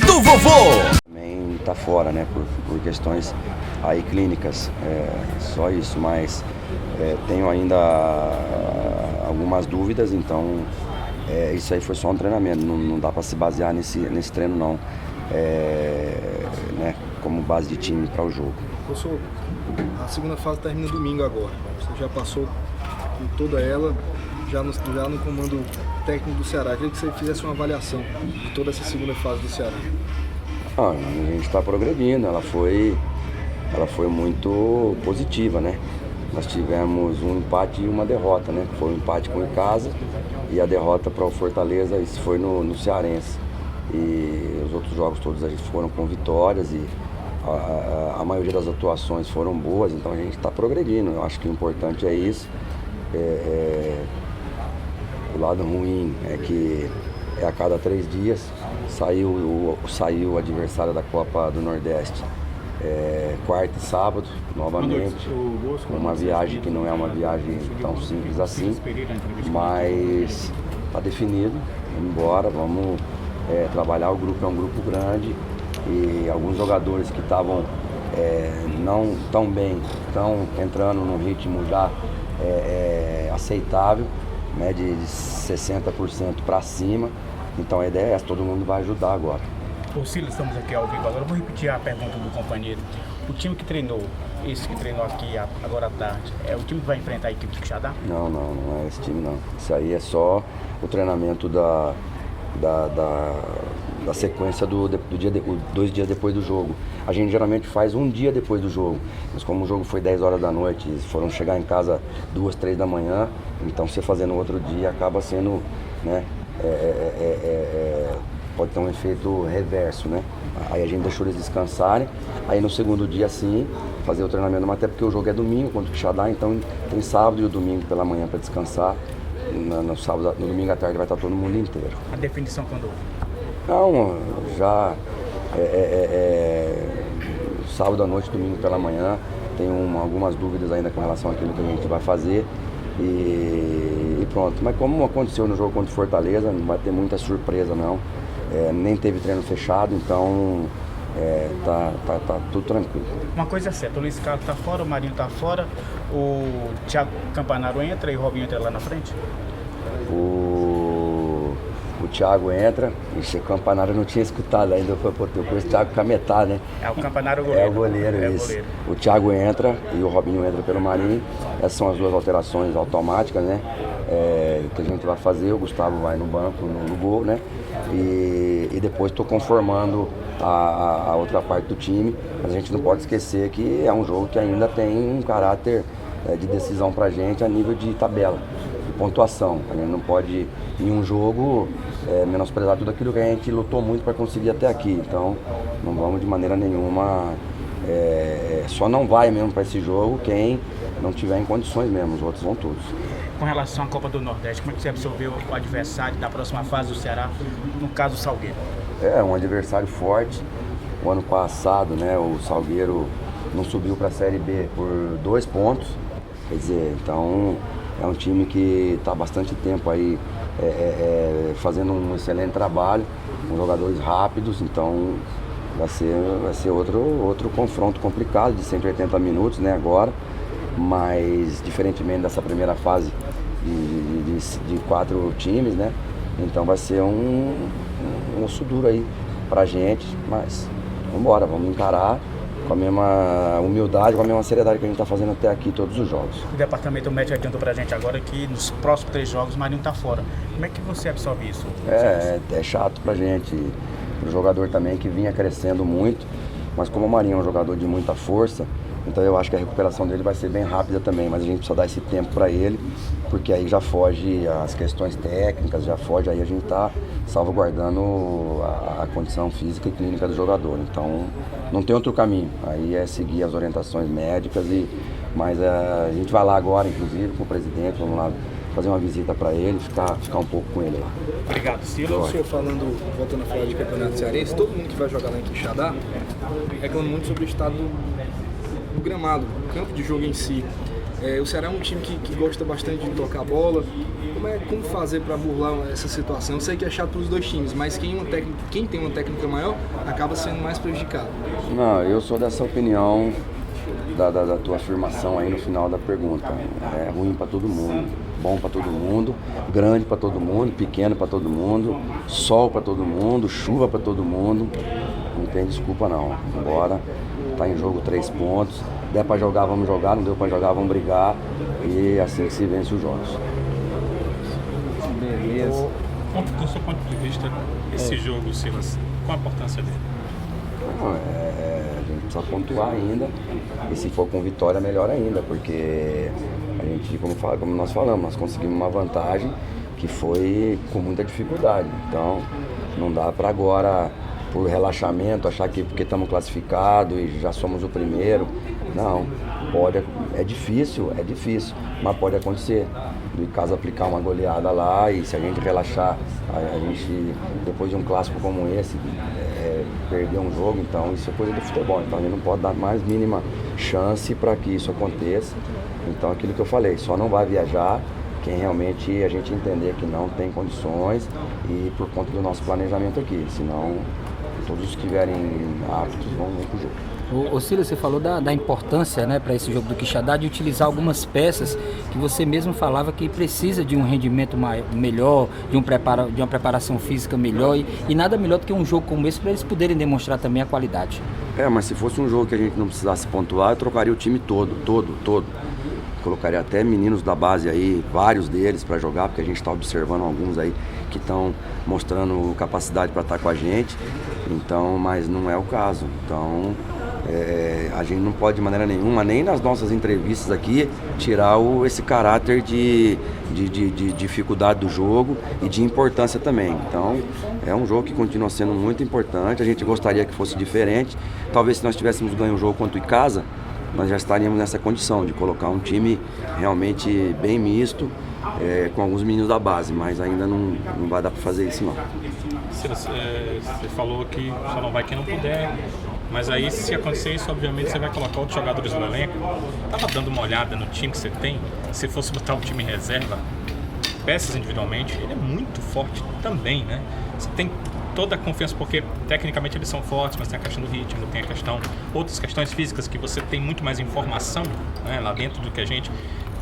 do Vovô. Também tá fora, né, por questões aí clínicas, só isso, mas tenho ainda algumas dúvidas, então isso aí foi só um treinamento, não dá para se basear nesse treino não, né, como base de time para o jogo. Professor, a segunda fase termina domingo agora, você já passou por toda ela, já no comando técnico do Ceará. Eu queria que você fizesse uma avaliação de toda essa segunda fase do Ceará. A gente está progredindo, ela foi muito positiva, né? Nós tivemos um empate e uma derrota, né? Foi um empate com o Icasa e a derrota para o Fortaleza, isso foi no Cearense. E os outros jogos todos a gente foram com vitórias e a maioria das atuações foram boas, então a gente está progredindo. Eu acho que o importante é isso. O lado ruim é que a cada 3 dias saiu o adversário da Copa do Nordeste. Quarta e sábado, novamente, uma viagem que não é uma viagem tão simples assim, mas está definido, vamos embora, vamos trabalhar. O grupo é um grupo grande e alguns jogadores que estavam não tão bem, estão entrando num ritmo já aceitável, né, de 60% para cima, então a ideia é essa, todo mundo vai ajudar agora. Ô Silas, estamos aqui ao vivo agora, eu vou repetir a pergunta do companheiro. O time que treinou, esse que treinou aqui agora à tarde, é o time que vai enfrentar a equipe de Quixadá? Não é esse time não. Isso aí é só o treinamento da sequência do dia 2 dias depois do jogo. A gente geralmente faz um dia depois do jogo, mas como o jogo foi 10 horas da noite, eles foram chegar em casa 2, 3 da manhã, então você fazendo no outro dia acaba sendo, né, pode ter um efeito reverso, né? Aí a gente deixou eles descansarem, aí no segundo dia sim, fazer o treinamento, mas até porque o jogo é domingo contra o Quixadá, então tem sábado e o domingo pela manhã para descansar. No domingo à tarde vai estar todo mundo inteiro. A definição quando? Não, já sábado à noite, domingo pela manhã, tem algumas dúvidas ainda com relação àquilo que a gente vai fazer e pronto. Mas como aconteceu no jogo contra o Fortaleza, não vai ter muita surpresa não, nem teve treino fechado, então tá tudo tranquilo. Uma coisa é certa, o Luiz Carlos está fora, o Marinho está fora, o Thiago Campanaro entra e o Robinho entra lá na frente? O Thiago entra, esse Campanaro eu não tinha escutado ainda, eu conheço o Thiago Cametá, né? O Campanaro é o goleiro. É o goleiro, isso. Goleiro. O Thiago entra e o Robinho entra pelo Marinho. Essas são as duas alterações automáticas, né? Que a gente vai fazer, o Gustavo vai no banco, no gol, né? E depois estou conformando a outra parte do time, mas a gente não pode esquecer que é um jogo que ainda tem um caráter de decisão pra gente a nível de tabela, de pontuação. A gente não pode, em um jogo, menosprezar tudo aquilo que a gente lutou muito para conseguir até aqui. Então, não vamos de maneira nenhuma, só não vai mesmo para esse jogo quem não tiver em condições mesmo, os outros vão todos. Com relação à Copa do Nordeste, como é que você absorveu o adversário da próxima fase do Ceará, no caso o Salgueiro? É um adversário forte. O ano passado, né, o Salgueiro não subiu para a Série B por 2 pontos. Quer dizer, então é um time que está há bastante tempo aí fazendo um excelente trabalho, com jogadores rápidos, então vai ser outro confronto complicado de 180 minutos, né, agora, mas diferentemente dessa primeira fase de 4 times, né, então vai ser um osso duro aí pra gente, mas vamos encarar com a mesma humildade, com a mesma seriedade que a gente está fazendo até aqui todos os jogos. O departamento médico adiantou pra gente agora que nos próximos 3 jogos o Marinho tá fora. Como é que você absorve isso? É chato pra gente, o jogador também que vinha crescendo muito, mas como o Marinho é um jogador de muita força, então eu acho que a recuperação dele vai ser bem rápida também, mas a gente precisa dar esse tempo para ele, porque aí já foge as questões técnicas, já foge, aí a gente está salvaguardando a condição física e clínica do jogador. Então não tem outro caminho, aí é seguir as orientações médicas, mas a gente vai lá agora, inclusive, com o presidente, vamos lá fazer uma visita para ele, ficar um pouco com ele lá. Obrigado, Silas. O senhor voltando a falar de campeonato cearense, todo mundo que vai jogar lá em Quixadá reclama muito sobre o estado do gramado, o campo de jogo em si. O Ceará é um time que gosta bastante de tocar a bola. Como fazer para burlar essa situação? Eu sei que é chato para os dois times, mas quem tem uma técnica maior acaba sendo mais prejudicado. Não, eu sou dessa opinião da tua afirmação aí no final da pergunta. É ruim para todo mundo, bom para todo mundo, grande para todo mundo, pequeno para todo mundo, sol para todo mundo, chuva para todo mundo. Não tem desculpa não. Embora tá em jogo 3 pontos, der para jogar, vamos jogar, não deu para jogar, vamos brigar, e assim que se vence os jogos. Beleza. Do seu ponto de vista, esse jogo, Silas, qual a importância dele? A gente precisa pontuar ainda, e se for com vitória, melhor ainda, porque a gente, como nós falamos, nós conseguimos uma vantagem que foi com muita dificuldade. Então, não dá para agora, por relaxamento, achar que porque estamos classificados e já somos o primeiro. Não, é difícil, mas pode acontecer. Do caso aplicar uma goleada lá, e se a gente relaxar, a gente, depois de um clássico como esse, perder um jogo, então isso é coisa do futebol. Então a gente não pode dar mais mínima chance para que isso aconteça. Então aquilo que eu falei, só não vai viajar quem realmente a gente entender que não tem condições e por conta do nosso planejamento aqui, senão todos os que estiverem aptos vão para o jogo. Ô Silas, você falou da importância, né, para esse jogo do Quixadá, de utilizar algumas peças que você mesmo falava que precisa de um rendimento melhor, de uma preparação física melhor, e nada melhor do que um jogo como esse para eles poderem demonstrar também a qualidade. Mas se fosse um jogo que a gente não precisasse pontuar, eu trocaria o time todo. Colocaria até meninos da base aí, vários deles para jogar, porque a gente está observando alguns aí que estão mostrando capacidade para estar com a gente. Então, mas não é o caso. Então, a gente não pode de maneira nenhuma, nem nas nossas entrevistas aqui, tirar esse caráter de dificuldade do jogo e de importância também. Então, é um jogo que continua sendo muito importante. A gente gostaria que fosse diferente. Talvez se nós tivéssemos ganho o jogo contra o Icasa, nós já estaríamos nessa condição de colocar um time realmente bem misto, com alguns meninos da base, mas ainda não vai dar para fazer isso não. Você falou que só não vai quem não puder, mas aí se acontecer isso, obviamente você vai colocar outros jogadores no elenco. Estava dando uma olhada no time que você tem, se fosse botar o time em reserva, peças individualmente, ele é muito forte também, né? Você tem toda a confiança, porque tecnicamente eles são fortes, mas tem a questão do ritmo, tem outras questões físicas que você tem muito mais informação, né, lá dentro do que a gente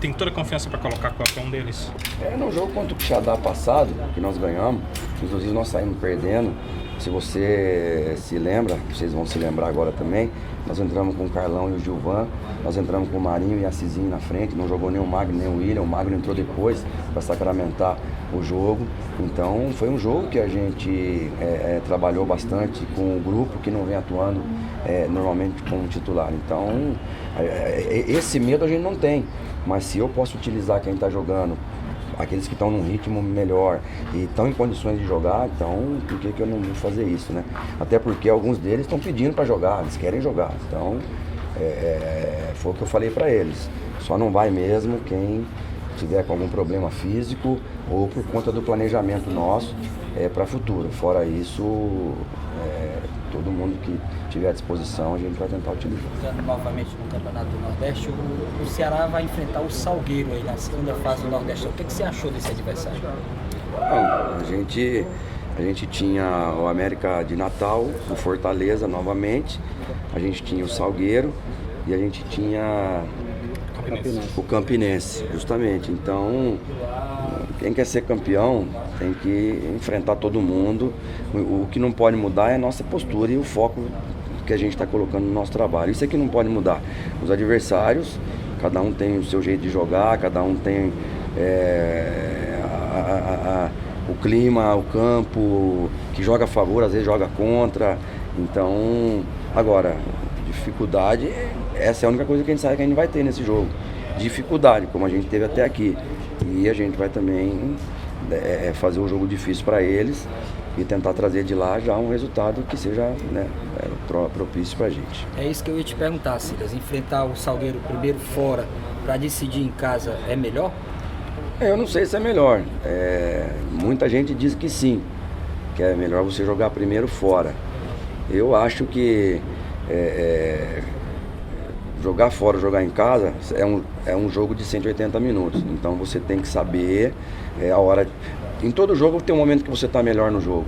tem toda a confiança para colocar qualquer um deles. No jogo contra o Quixadá passado, que nós ganhamos, inclusive nós saímos perdendo. Se você se lembra, vocês vão se lembrar agora também, nós entramos com o Carlão e o Gilvan, nós entramos com o Marinho e a Cizinho na frente, não jogou nem o Magno nem o William, o Magno entrou depois para sacramentar o jogo. Então foi um jogo que a gente trabalhou bastante com o grupo que não vem atuando normalmente como titular. Então esse medo a gente não tem, mas se eu posso utilizar quem está jogando, aqueles que estão num ritmo melhor e estão em condições de jogar, então por que eu não vou fazer isso, né? Até porque alguns deles estão pedindo para jogar, eles querem jogar. Então foi o que eu falei para eles, só não vai mesmo quem tiver com algum problema físico ou por conta do planejamento nosso para futuro. Fora isso, todo mundo que tiver à disposição, a gente vai tentar utilizar. Entrando novamente no Campeonato do Nordeste, o Ceará vai enfrentar o Salgueiro aí na segunda fase do Nordeste. O que você achou desse adversário? A gente tinha o América de Natal, o Fortaleza novamente, a gente tinha o Salgueiro e a gente tinha o Campinense, justamente. Então, quem quer ser campeão tem que enfrentar todo mundo. O que não pode mudar é a nossa postura e o foco que a gente está colocando no nosso trabalho. Isso é que não pode mudar. Os adversários, cada um tem o seu jeito de jogar, cada um tem o clima, o campo, que joga a favor, às vezes joga contra. Então, agora, dificuldade, essa é a única coisa que a gente sabe que a gente vai ter nesse jogo. Dificuldade, como a gente teve até aqui. E a gente vai também fazer um jogo difícil para eles e tentar trazer de lá já um resultado que seja, né, propício para a gente. É isso que eu ia te perguntar, Silas. Enfrentar o Salgueiro primeiro fora para decidir em casa é melhor? Eu não sei se é melhor. Muita gente diz que sim, que é melhor você jogar primeiro fora. Eu acho que jogar fora, jogar em casa é um jogo de 180 minutos. Então você tem que saber a hora. Em todo jogo tem um momento que você está melhor no jogo.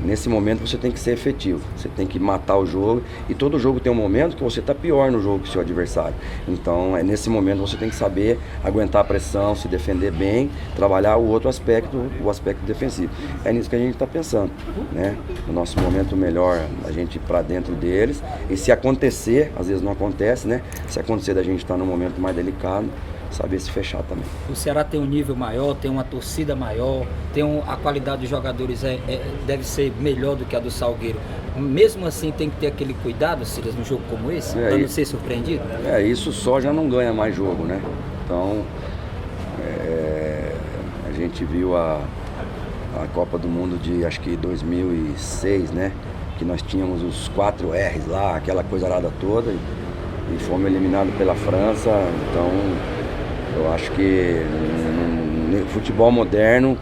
Nesse momento você tem que ser efetivo, você tem que matar o jogo, e todo jogo tem um momento que você está pior no jogo que o seu adversário. Então nesse momento você tem que saber aguentar a pressão, se defender bem, trabalhar o outro aspecto, o aspecto defensivo. É nisso que a gente está pensando, né? No nosso momento melhor, a gente ir para dentro deles, e se acontecer, às vezes não acontece, né? Se acontecer da gente estar num momento mais delicado, saber se fechar também. O Ceará tem um nível maior, tem uma torcida maior, a qualidade dos jogadores deve ser melhor do que a do Salgueiro. Mesmo assim tem que ter aquele cuidado, Silas, num jogo como esse, para não ser surpreendido? Isso só já não ganha mais jogo, né? Então a gente viu a Copa do Mundo de acho que 2006, né? Que nós tínhamos os 4 R's lá, aquela coisarada toda, e fomos eliminados pela França. Então eu acho que no futebol moderno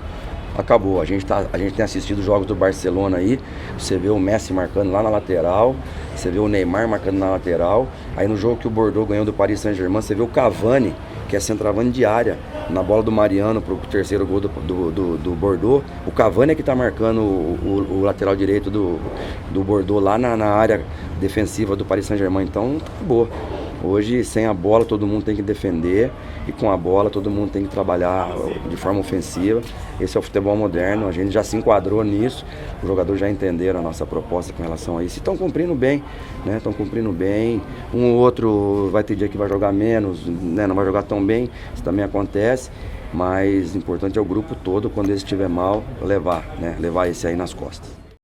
acabou. A gente tem assistido jogos do Barcelona aí, você vê o Messi marcando lá na lateral, você vê o Neymar marcando na lateral. Aí no jogo que o Bordeaux ganhou do Paris Saint-Germain, você vê o Cavani, que é centroavante de área, na bola do Mariano pro terceiro gol do Bordeaux. O Cavani é que tá marcando o lateral direito do Bordeaux lá na área defensiva do Paris Saint-Germain. Então acabou. Hoje, sem a bola, todo mundo tem que defender, e com a bola, todo mundo tem que trabalhar de forma ofensiva. Esse é o futebol moderno, a gente já se enquadrou nisso, os jogadores já entenderam a nossa proposta com relação a isso. E estão cumprindo bem, né? Estão cumprindo bem. Um ou outro vai ter dia que vai jogar menos, né? Não vai jogar tão bem, isso também acontece. Mas o importante é o grupo todo, quando ele estiver mal, levar esse aí nas costas.